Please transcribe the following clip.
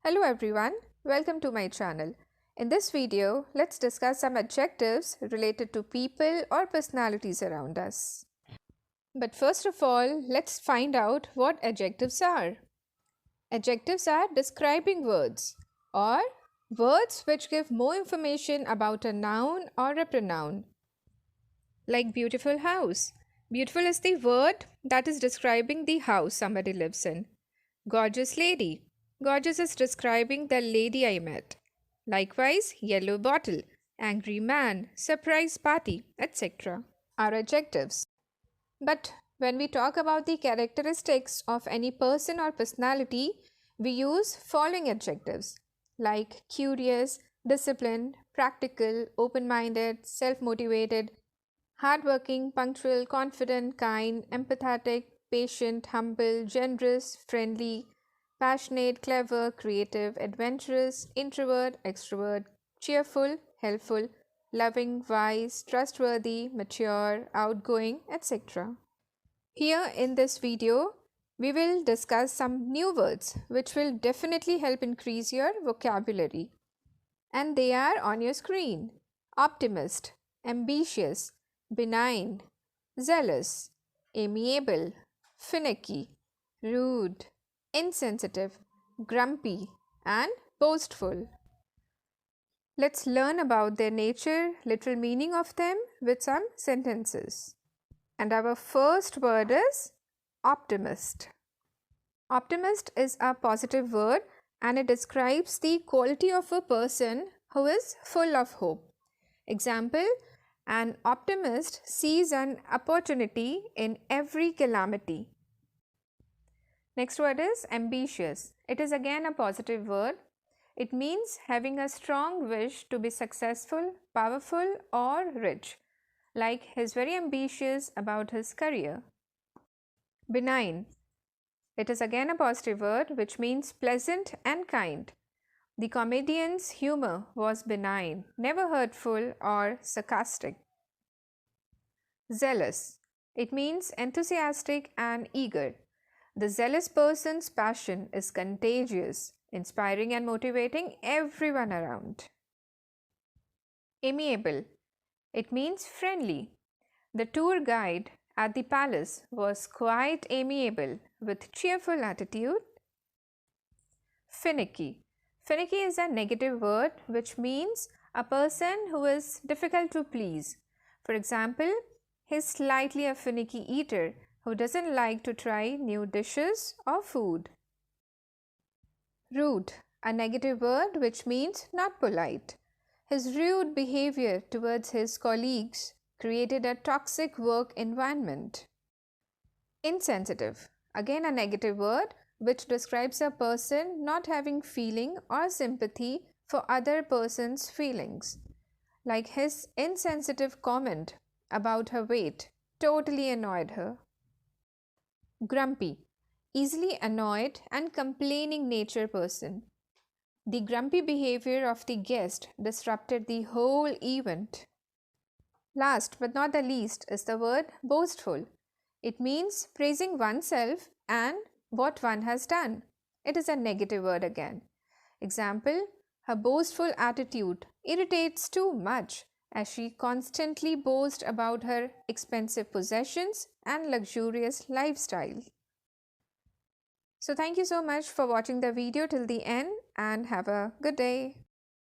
Hello everyone, welcome to my channel. In this video, let's discuss some adjectives related to people or personalities around us. But first of all, let's find out what adjectives are. Adjectives are describing words or words which give more information about a noun or a pronoun. Like beautiful house. Beautiful is the word that is describing the house somebody lives in. Gorgeous lady. Gorgeous is describing the lady I met. Likewise, yellow bottle, angry man, surprise party, etc. are adjectives. But when we talk about the characteristics of any person or personality, we use following adjectives like curious, disciplined, practical, open-minded, self-motivated, hardworking, punctual, confident, kind, empathetic, patient, humble, generous, friendly, passionate, clever, creative, adventurous, introvert, extrovert, cheerful, helpful, loving, wise, trustworthy, mature, outgoing, etc. Here in this video, we will discuss some new words which will definitely help increase your vocabulary. And they are on your screen. Optimist, ambitious, benign, zealous, amiable, finicky, rude, insensitive, grumpy, and boastful. Let's learn about their nature, literal meaning of them with some sentences. And our first word is optimist. Optimist is a positive word and it describes the quality of a person who is full of hope. Example, an optimist sees an opportunity in every calamity. Next word is ambitious. It is again a positive word. It means having a strong wish to be successful, powerful, or rich. Like he's very ambitious about his career. Benign. It is again a positive word which means pleasant and kind. The comedian's humor was benign, never hurtful or sarcastic. Zealous. It means enthusiastic and eager. The zealous person's passion is contagious, inspiring and motivating everyone around. Amiable. It means friendly. The tour guide at the palace was quite amiable with cheerful attitude. Finicky. Finicky is a negative word which means a person who is difficult to please. For example, he's slightly a finicky eater who doesn't like to try new dishes or food. Rude, a negative word which means not polite. His rude behavior towards his colleagues created a toxic work environment. Insensitive, again a negative word which describes a person not having feeling or sympathy for other person's feelings. Like his insensitive comment about her weight totally annoyed her. Grumpy, easily annoyed and complaining nature person. The grumpy behavior of the guest disrupted the whole event. Last but not the least is the word boastful. It means praising oneself and what one has done. It is a negative word again. Example, her boastful attitude irritates too much as she constantly boasts about her expensive possessions and luxurious lifestyle. So thank you so much for watching the video till the end and have a good day.